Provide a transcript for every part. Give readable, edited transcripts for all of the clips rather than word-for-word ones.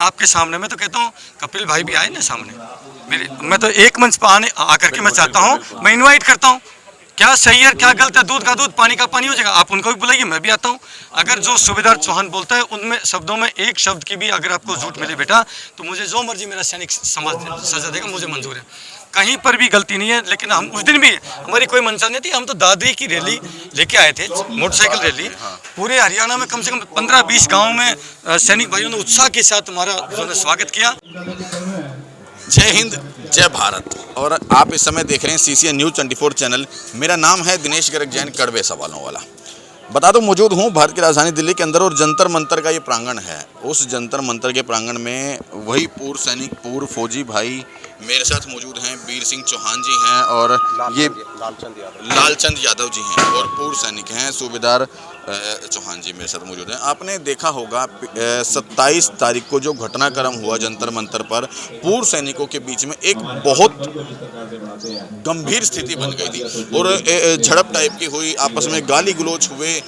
आपके सामने मैं तो कहता हूँ कपिल भाई भी आए ना सामने मेरे, मैं तो एक मंच पर आने आकर के मैं चाहता हूँ, मैं इनवाइट करता हूँ। क्या सही है क्या गलत है, दूध का दूध पानी का पानी हो जाएगा। आप उनको भी बुलाइए, मैं भी आता हूँ। अगर जो सूबेदार चौहान बोलता है उनमें शब्दों में एक शब्द की भी अगर आपको झूठ मिले बेटा, तो मुझे जो मर्जी मेरा सैनिक समझ सजा देगा, मुझे मंजूर है। कहीं पर भी गलती नहीं है। लेकिन हम उस दिन भी हमारी कोई मंशा नहीं थी, हम तो दादरी की रैली लेके आए थे, मोटरसाइकिल रैली। पूरे हरियाणा में कम से कम 15-20 गाँव में सैनिक भाइयों ने उत्साह के साथ हमारा जो है स्वागत किया। जय हिंद, जय भारत। और आप इस समय देख रहे हैं CCN न्यूज़ 24 चैनल। मेरा नाम है दिनेश गर्ग जैन, कड़वे सवालों वाला। बता दो, मौजूद हूँ भारत की राजधानी दिल्ली के अंदर और जंतर मंतर का ये प्रांगण है। उस जंतर मंतर के प्रांगण में वही पूर्व सैनिक, पूर्व फौजी भाई मेरे साथ मौजूद हैं। वीर सिंह चौहान जी हैं और ये लालचंद यादव जी हैं और पूर्व सैनिक हैं सूबेदार चौहान जी मेरे साथ मौजूद हैं। आपने देखा होगा 27 तारीख को जो घटनाक्रम हुआ जंतर मंतर पर, पूर्व सैनिकों के बीच में एक बहुत गंभीर स्थिति बन गई थी और झड़प टाइप की हुई, आपस में गाली गलौज हुए।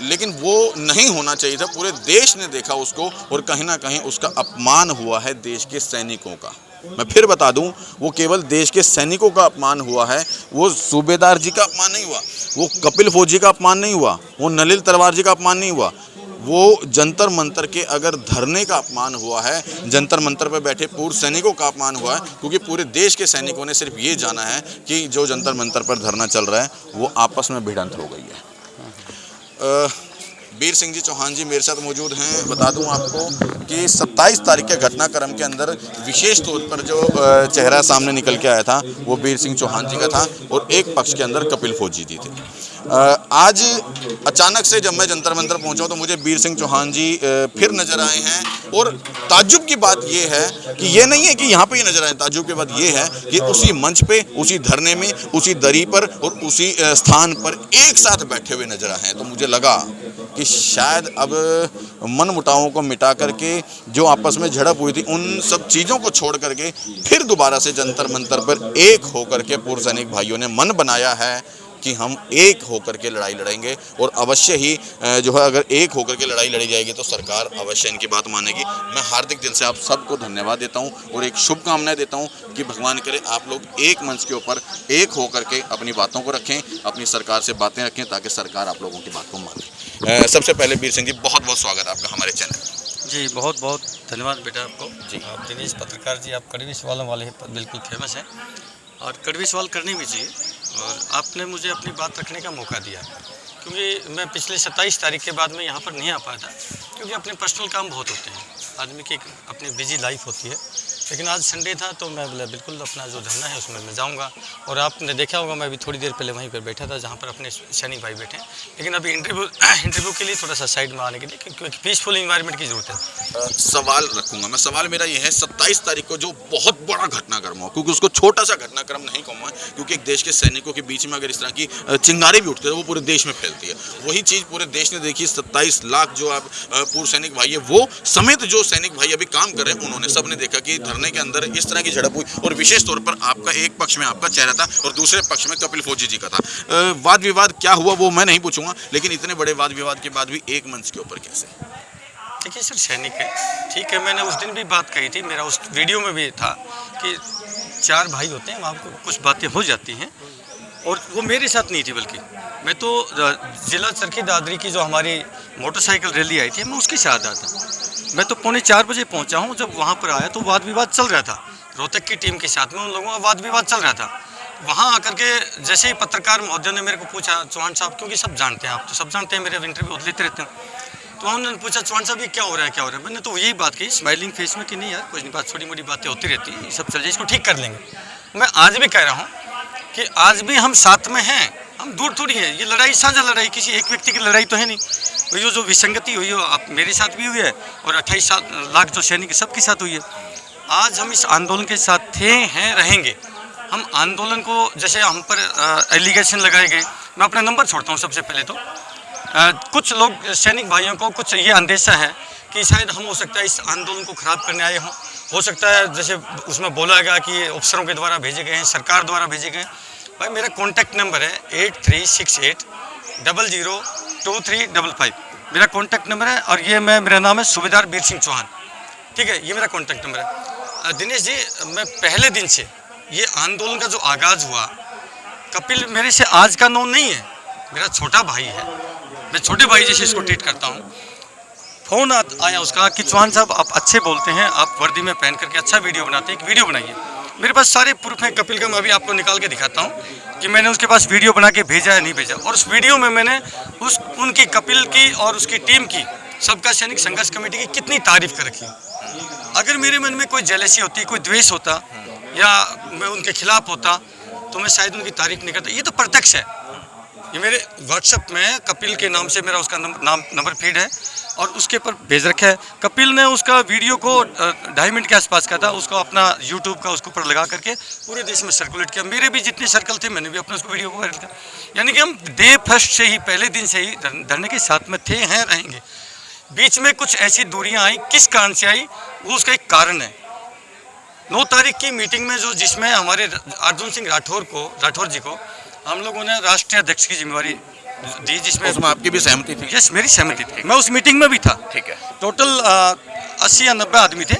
लेकिन वो नहीं होना चाहिए था। पूरे देश ने देखा उसको और कहीं ना कहीं उसका अपमान हुआ है देश के सैनिकों का। मैं फिर बता दूं, वो केवल देश के सैनिकों का अपमान हुआ है। वो सूबेदार जी का अपमान नहीं हुआ, वो कपिल फौजी का अपमान नहीं हुआ, वो नलिल तलवार जी का अपमान नहीं हुआ। वो जंतर मंतर के अगर धरने का अपमान हुआ है, जंतर मंतर पर बैठे पूर्व सैनिकों का अपमान हुआ है। क्योंकि पूरे देश के सैनिकों ने सिर्फ ये जाना है कि जो जंतर मंतर पर धरना चल रहा है वो आपस में भिड़ंत हो गई है। वीर सिंह जी चौहान जी मेरे साथ मौजूद हैं। बता दूं आपको कि 27 तारीख के घटनाक्रम के अंदर विशेष तौर पर जो चेहरा सामने निकल के आया था वो वीर सिंह चौहान जी का था और एक पक्ष के अंदर कपिल फौजी जी थे। आज अचानक से जब मैं जंतर मंतर पहुंचा तो मुझे वीर सिंह चौहान जी फिर नजर आए हैं। और ताज्जुब की बात ये है कि ये नहीं है कि यहाँ पे ही नजर आए, ताज्जुब की बात ये है कि उसी मंच पे, उसी धरने में, उसी दरी पर और उसी स्थान पर एक साथ बैठे हुए नजर आए हैं। तो मुझे लगा कि शायद अब मन मुटावों को मिटा करके जो आपस में झड़प हुई थी उन सब चीज़ों को छोड़ करके फिर दोबारा से जंतर मंतर पर एक होकर के पूर्व सैनिक भाइयों ने मन बनाया है कि हम एक होकर के लड़ाई लड़ेंगे। और अवश्य ही जो है, अगर एक होकर के लड़ाई लड़ी जाएगी तो सरकार अवश्य इनकी बात मानेगी। मैं हार्दिक दिल से आप सबको धन्यवाद देता हूं और एक शुभकामनाएं देता हूं कि भगवान करे आप लोग एक मंच के ऊपर एक होकर के अपनी बातों को रखें, अपनी सरकार से बातें रखें ताकि सरकार आप लोगों की बात को माने। सबसे पहले वीर सिंह जी, बहुत बहुत स्वागत आपका हमारे चैनल। जी बहुत बहुत धन्यवाद बेटा आपको जी। आप दिनेश पत्रकार जी, आप कड़वी सवालों वाले बिल्कुल फेमस हैं और कड़वी सवाल करने भी चाहिए। और आपने मुझे अपनी बात रखने का मौका दिया क्योंकि मैं पिछले 27 तारीख के बाद में यहाँ पर नहीं आ पाया था क्योंकि अपने पर्सनल काम बहुत होते हैं, आदमी की अपनी बिजी लाइफ होती है। लेकिन आज संडे था तो मैं बोला बिल्कुल अपना जो धरना है उसमें मैं जाऊंगा। और आपने देखा होगा मैं भी थोड़ी देर पहले वहीं पर बैठा था जहाँ पर अपने सैनिक भाई बैठे हैं। लेकिन अभी इंटरव्यू के लिए थोड़ा सा साइड में आने के लिए क्योंकि पीसफुल इन्वायरमेंट की ज़रूरत है। सवाल रखूंगा मैं। सवाल मेरा ये है, 27 तारीख को जो बहुत बड़ा घटनाक्रम हुआ, क्योंकि उसको छोटा सा घटनाक्रम नहीं कहूँगा, क्योंकि एक देश के सैनिकों के बीच में अगर इस तरह की चिंगारी भी उठती है वो पूरे देश में फैलती है। वही चीज़ पूरे देश ने देखी। 27 लाख जो आप पूर्व सैनिक भाई है वो समेत जो सैनिक भाई अभी काम कर रहे हैं उन्होंने सबने देखा कि धरने के अंदर इस तरह की झड़प हुई। और विशेष तौर पर आपका एक पक्ष में आपका चेहरा था और दूसरे पक्ष में कपिल फौजी जी का था। वाद विवाद क्या हुआ वो मैं नहीं पूछूंगा, लेकिन इतने बड़े वाद विवाद के बाद भी एक मंच के ऊपर कैसे? देखिए सर, सैनिक है, ठीक है। मैंने उस दिन भी बात कही थी, मेरा उस वीडियो में भी था कि 4 भाई होते हैं, वहाँ कुछ बातें हो जाती हैं और वो मेरे साथ नहीं थी, बल्कि मैं तो जिला चरखी दादरी की जो हमारी मोटरसाइकिल रैली आई थी मैं उसके साथ आया था। मैं तो 3:45 बजे पहुंचा हूं। जब वहां पर आया तो वाद विवाद चल रहा था, रोहतक की टीम के साथ में उन लोगों का वाद विवाद चल रहा था। वहां आकर के जैसे ही पत्रकार महोदय ने मेरे को पूछा, चौहान साहब, क्योंकि सब जानते हैं, आप तो सब जानते हैं, मेरे इंटरव्यू लेते रहते हैं, तो उन्होंने पूछा चौहान साहब ये क्या हो रहा है, क्या हो रहा है। मैंने तो यही बात की स्माइलिंग फेस में कि नहीं यार कुछ नहीं, बात छोटी मोटी बातें होती रहती है, सब चल जाए, इसको ठीक कर लेंगे। मैं आज भी कह रहा हूँ कि आज भी हम साथ में हैं, हम दूर थोड़ी हैं। ये लड़ाई साझा लड़ाई, किसी एक व्यक्ति की लड़ाई तो है नहीं। ये जो विसंगति हुई है आप मेरे साथ भी हुई है और 28 लाख जो सैनिक सबके साथ हुई है। आज हम इस आंदोलन के साथ थे, हैं, रहेंगे। हम आंदोलन को, जैसे हम पर एलिगेशन लगाए गए, मैं अपना नंबर छोड़ता हूँ सबसे पहले तो। कुछ लोग सैनिक भाइयों को कुछ ये अंदेशा है कि शायद हम हो सकता है इस आंदोलन को ख़राब करने आए हों। हो सकता है जैसे उसमें बोला गया कि अफसरों के द्वारा भेजे गए हैं, सरकार द्वारा भेजे गए हैं। भाई मेरा कॉन्टैक्ट नंबर है 8368 002355, मेरा कॉन्टैक्ट नंबर है। और ये मेरा नाम है सूबेदार वीर सिंह चौहान। ठीक है, ये मेरा कॉन्टैक्ट नंबर है। दिनेश जी, मैं पहले दिन से ये आंदोलन का जो आगाज़ हुआ, कपिल मेरे से आज का नोन नहीं है, मेरा छोटा भाई है, मैं छोटे भाई जैसे इसको ट्रीट करता हूँ। फ़ोन आया उसका कि चौहान साहब आप अच्छे बोलते हैं, आप वर्दी में पहन करके अच्छा वीडियो बनाते हैं, एक वीडियो बनाइए। मेरे पास सारे प्रूफ हैं कपिल का, मैं अभी आपको निकाल के दिखाता हूँ कि मैंने उसके पास वीडियो बना के भेजा है नहीं भेजा। और उस वीडियो में मैंने उनकी कपिल की और उसकी टीम की, सबका सैनिक संघर्ष कमेटी की कितनी तारीफ कर रखी। अगर मेरे मन में कोई जेलसी होती, कोई द्वेष होता या मैं उनके खिलाफ होता तो मैं शायद उनकी तारीफ नहीं करता। ये तो प्रत्यक्ष है, ये मेरे व्हाट्सएप में कपिल के नाम से मेरा उसका नंबर फीड है और उसके पर भेज रखा है। कपिल ने उसका वीडियो को 2.5 मिनट के आसपास का था, उसको अपना यूट्यूब का उसके ऊपर लगा करके पूरे देश में सर्कुलेट किया। मेरे भी जितने सर्कल थे मैंने भी अपने उसको वीडियो को वायरल किया। यानी कि हम डे फर्स्ट से ही, पहले दिन से ही धरने के साथ में थे, हैं, रहेंगे। बीच में कुछ ऐसी दूरियां आई, किस कारण से आई वो उसका एक कारण है। 9 तारीख की मीटिंग में जिसमें हमारे अर्जुन सिंह राठौर जी को हम लोगों ने राष्ट्रीय अध्यक्ष की जिम्मेवारी दी, जिसमें उसमें आपकी भी सहमति थी? यस, मेरी सहमति थी। मैं उस मीटिंग में भी था। ठीक है। टोटल 80 या 90 आदमी थे,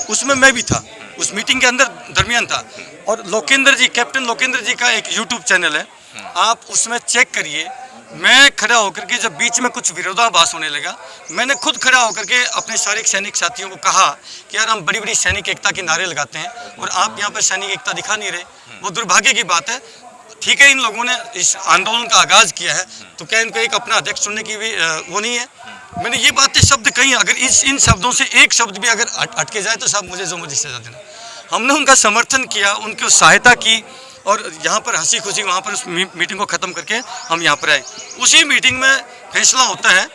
उसमें मैं भी था, उस मीटिंग के अंदर दरमियान था। और लोकेंद्र जी, कैप्टन लोकेंद्र जी का एक यूट्यूब चैनल है, आप उसमें चेक करिए। मैं खड़ा होकर के जब बीच में कुछ विरोधाभास होने लगा, मैंने खुद खड़ा होकर के अपने सारे सैनिक साथियों को कहा कि यार हम बड़ी बड़ी सैनिक एकता के नारे लगाते हैं और आप यहाँ पर सैनिक एकता दिखा नहीं रहे, वो दुर्भाग्य की बात है। ठीक है, इन लोगों ने इस आंदोलन का आगाज़ किया है तो क्या इनको एक अपना अध्यक्ष चुनने की भी वो नहीं है? मैंने ये बातें शब्द कही, अगर इन शब्दों से एक शब्द भी अगर अटके जाए तो साहब मुझे जो मुझे सजा देना। हमने उनका समर्थन किया, उनकी सहायता की और यहाँ पर हंसी खुशी वहाँ पर उस मीटिंग को ख़त्म करके हम यहाँ पर आए। उसी मीटिंग में फैसला होता है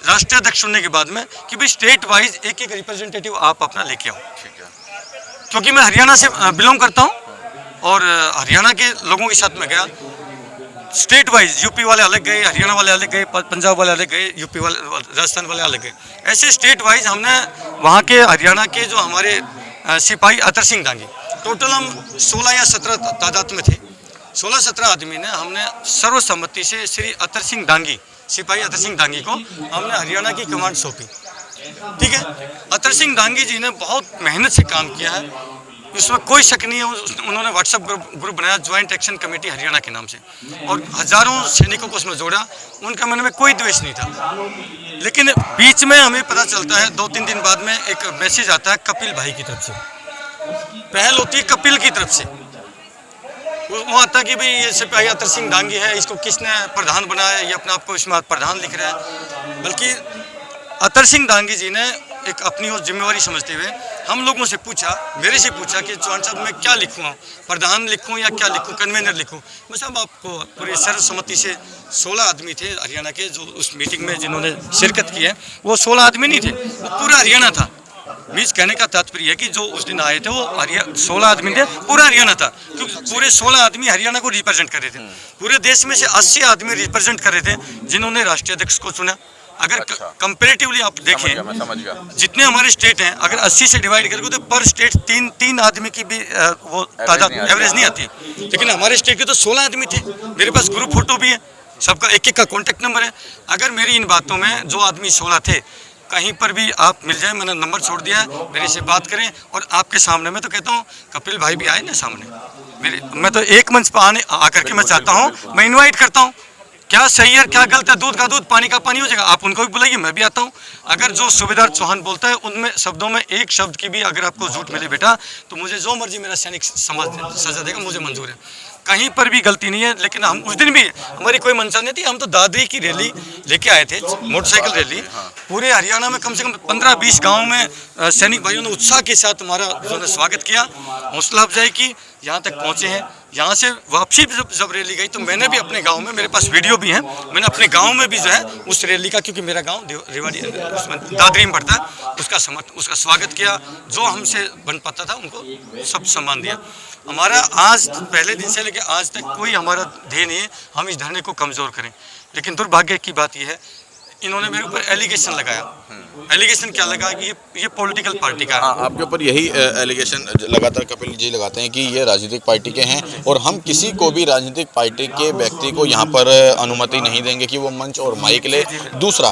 राष्ट्रीय अध्यक्ष चुनने के बाद में कि भाई स्टेट वाइज एक रिप्रेजेंटेटिव आप अपना लेके आओ। ठीक है। क्योंकि मैं हरियाणा से बिलोंग करता हूँ और हरियाणा के लोगों के साथ में गया। स्टेट वाइज यूपी वाले अलग गए, हरियाणा वाले अलग गए, पंजाब वाले अलग गए, यूपी वाले, राजस्थान वाले अलग गए। ऐसे स्टेट वाइज हमने वहाँ के हरियाणा के जो हमारे सिपाही अतर सिंह डांगी, टोटल हम 16 या 17 तादाद में थे। 16-17 आदमी ने हमने सर्वसम्मति से श्री अतर सिंह डांगी, सिपाही अतर सिंह डांगी को हमने हरियाणा की कमांड सौंपी। ठीक है, अतर सिंह डांगी जी ने बहुत मेहनत से काम किया है, इसमें कोई शक नहीं है। उन्होंने व्हाट्सएप ग्रुप बनाया ज्वाइंट एक्शन कमेटी हरियाणा के नाम से और हजारों सैनिकों को उसमें जोड़ा। उनका मन में कोई द्वेष नहीं था। लेकिन बीच में हमें पता चलता है 2-3 दिन बाद में एक मैसेज आता है कपिल भाई की तरफ से, पहल होती है कपिल की तरफ से। वो आता कि भाई ये सिपाही अतर सिंह डांगी है, इसको किसने प्रधान बनाया, ये अपने आप को इसमें प्रधान लिख रहा है। बल्कि अतर सिंह डांगी जी ने एक अपनी वो जिम्मेवारी समझते हुए हम लोगों से पूछा, मेरे से पूछा कि चौहान साहब मैं क्या लिखूँ, प्रधान लिखूँ या क्या लिखूँ, कन्वेनर लिखूँ। मैं साहब आपको पूरी सर्वसम्मति से 16 आदमी थे हरियाणा के जो उस मीटिंग में जिन्होंने शिरकत की है, वो 16 आदमी नहीं थे, वो पूरा हरियाणा था। मीन्स कहने का तात्पर्य है कि जो उस दिन आए थे वो 16 आदमी थे, पूरा हरियाणा था, क्योंकि पूरे 16 आदमी हरियाणा को रिप्रेजेंट कर रहे थे। पूरे देश में से 80 आदमी रिप्रेजेंट कर रहे थे जिन्होंने राष्ट्रीय अध्यक्ष को चुना। अगर कंपेरेटिवली आप देखें, मैं समझ गया। जितने हमारे स्टेट हैं, अगर 80 से डिवाइड करेंगे तो पर स्टेट तीन आदमी की भी वो तादाद एवरेज नहीं आती। लेकिन हमारे स्टेट के तो 16 आदमी थे। मेरे पास ग्रुप फोटो भी है, सबका एक का कॉन्टैक्ट नंबर है। अगर मेरी इन बातों में जो आदमी 16 थे कहीं पर भी आप मिल जाए, मैंने नंबर छोड़ दिया है, मेरे से बात करें। और आपके सामने मैं तो कहता हूँ कपिल भाई भी आए ना सामने, मैं तो एक मंच पर आकर के मैं चाहता हूँ, मैं इन्वाइट करता हूँ। क्या सही है क्या गलत है, दूध का दूध पानी का पानी हो जाएगा। आप उनको भी बुलाइए, मैं भी आता हूँ। अगर जो सूबेदार चौहान बोलता है उनमें शब्दों में एक शब्द की भी अगर आपको झूठ मिले बेटा, तो मुझे जो मर्जी मेरा सैनिक सजा देगा, मुझे मंजूर है। कहीं पर भी गलती नहीं है। लेकिन हम उस दिन भी हमारी कोई मंशा नहीं थी, हम तो दादरी की रैली लेके आए थे, मोटरसाइकिल रैली। पूरे हरियाणा में कम से कम 15-20 गाँव में सैनिक भाइयों ने उत्साह के साथ हमारा उन्होंने स्वागत किया, हौसला अफजाई की, यहाँ तक पहुँचे हैं। यहाँ से वापसी जब रैली गई तो मैंने भी अपने गांव में, मेरे पास वीडियो भी है, मैंने अपने गांव में भी जो है उस रैली का, क्योंकि मेरा गांव रेवाड़ी उसमें दादरी में पड़ता है, उसका स्वागत किया। जो हमसे बन पाता था उनको सब सम्मान दिया। हमारा आज पहले दिन से लेकर आज तक कोई हमारा ध्येय नहीं है हम इस धरने को कमज़ोर करें। लेकिन दुर्भाग्य की बात यह है इन्होंने मेरे ऊपर एलिगेशन लगाया। एलिगेशन क्या लगा कि ये पॉलिटिकल पार्टी का है। हाँ, आपके ऊपर यही एलिगेशन लगातार कपिल जी लगाते हैं कि ये राजनीतिक पार्टी के हैं और हम किसी को भी राजनीतिक पार्टी के व्यक्ति को यहाँ पर अनुमति नहीं देंगे कि वो मंच और माइक ले। दूसरा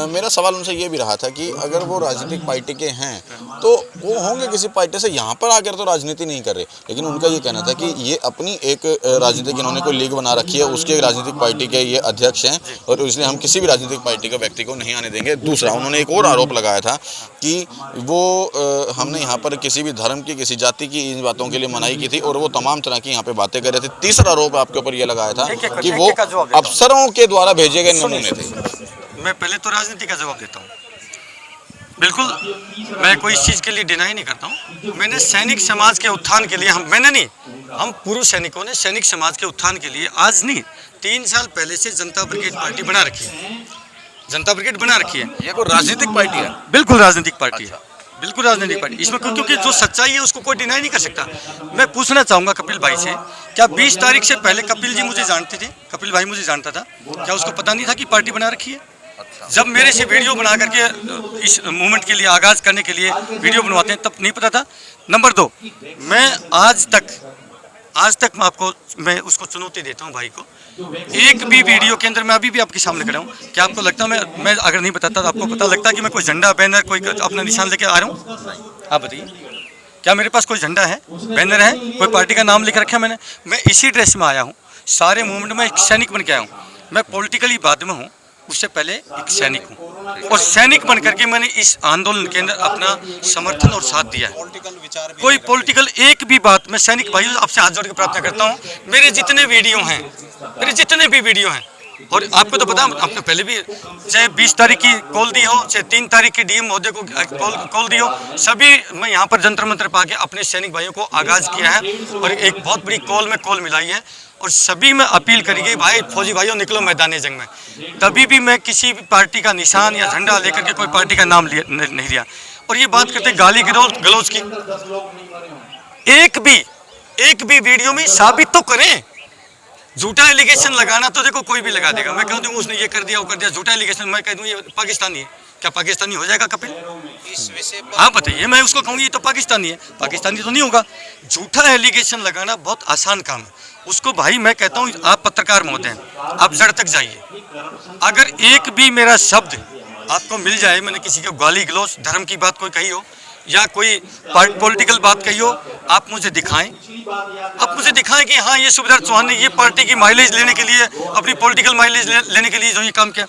मेरा सवाल उनसे ये भी रहा था कि अगर वो राजनीतिक पार्टी के हैं तो वो होंगे किसी पार्टी से, यहाँ पर आकर तो राजनीति नहीं कर रहे। लेकिन उनका ये कहना था कि ये अपनी एक राजनीतिक इन्होंने कोई लीग बना रखी है, उसके राजनीतिक पार्टी के ये अध्यक्ष हैं और इसलिए हम किसी भी राजनीतिक पार्टी के व्यक्ति को नहीं आने देंगे। दूसरा उन्होंने एक और आरोप लगाया था कि वो हमने यहाँ पर किसी भी धर्म की, किसी जाति की इन बातों के लिए मनाही की थी और वो तमाम तरह की यहाँ पे बातें कर रहे थे। तीसरा आरोप आपके ऊपर ये लगाया था कि वो अफसरों के द्वारा भेजे गए नमूने थे। मैं पहले तो राजनीति का जवाब देता हूँ। बिल्कुल, मैं कोई इस चीज़ के लिए डिनाई नहीं करता हूँ। मैंने सैनिक समाज के उत्थान के लिए, हम पूर्व सैनिकों ने सैनिक समाज के उत्थान के लिए आज नहीं 3 साल पहले से जनता ब्रिगेड पार्टी बना रखी है। जनता ब्रिगेड बना रखी है। ये कोई राजनीतिक पार्टी है? बिल्कुल राजनीतिक पार्टी है, बिल्कुल राजनीतिक पार्टी। इसमें क्योंकि जो सच्चाई है उसको कोई डिनाई नहीं कर सकता। मैं पूछना चाहूँगा कपिल भाई से, क्या 20 तारीख से पहले कपिल जी मुझे जानते थे? कपिल भाई मुझे जानता था, क्या उसको पता नहीं था कि पार्टी बना रखी है? जब मेरे से वीडियो बना करके इस मूवमेंट के लिए, आगाज़ करने के लिए वीडियो बनवाते हैं, तब नहीं पता था। नंबर 2, मैं आज तक मैं उसको चुनौती देता हूँ भाई को। एक भी वीडियो के अंदर, मैं अभी भी आपके सामने खड़ा हूँ, क्या आपको लगता मैं अगर नहीं बताता तो आपको पता लगता कि मैं कोई झंडा, बैनर, कोई अपना निशान लेके आ रहा हूँ? आप बताइए, क्या मेरे पास कोई झंडा है, बैनर है, कोई पार्टी का नाम लिख रखा है मैंने? मैं इसी ड्रेस में आया हूँ, सारे मूवमेंट में एक सैनिक बन के आया हूँ। मैं पॉलिटिकली बाद में हूँ, उससे पहले एक सैनिक हूँ और सैनिक बन करके मैंने इस आंदोलन के अंदर अपना समर्थन और साथ दिया है। कोई पॉलिटिकल एक भी बात, मैं सैनिक भाइयों आपसे हाथ जोड़ के प्रार्थना करता हूँ, मेरे जितने भी वीडियो हैं, और आपको तो पता, आपने पहले भी चाहे 20 तारीख की कॉल दी हो, चाहे 3 तारीख की डीएम महोदय को कॉल दी हो, सभी मैं यहाँ पर जंतर मंतर पा के अपने सैनिक भाइयों को आगाज़ किया है और एक बहुत बड़ी कॉल मिलाई है और सभी में अपील करी गई, भाई फौजी भाइयों निकलो मैदान जंग में। तभी भी मैं किसी भी पार्टी का निशान या झंडा लेकर के कोई पार्टी का नाम नहीं लिया। और ये बात करते गाली गलौज की, एक भी वीडियो में साबित तो करें। झूठा एलिगेशन लगाना तो देखो कोई भी लगा देगा। मैं कह दूँ उसने ये कर दिया, वो कर दिया, झूठा एलिगेशन मैं कह दूँ ये पाकिस्तानी है। क्या पाकिस्तानी हो जाएगा कपिल? इस विषय पर हाँ बताइए, मैं उसको कहूँगी ये तो पाकिस्तानी है। पाकिस्तानी तो नहीं होगा। झूठा एलिगेशन लगाना बहुत आसान काम है। उसको भाई मैं कहता हूँ, आप पत्रकार महोदय हैं, आप जड़ तक जाइए। अगर एक भी मेरा शब्द आपको मिल जाए, मैंने किसी को गाली गलौज, धर्म की बात कोई कही हो या कोई पॉलिटिकल बात कही हो, आप मुझे दिखाएं। कि हाँ ये सुबेदार चौहान ने ये पार्टी की माइलेज लेने के लिए, अपनी पॉलिटिकल माइलेज लेने के लिए जो ये काम किया।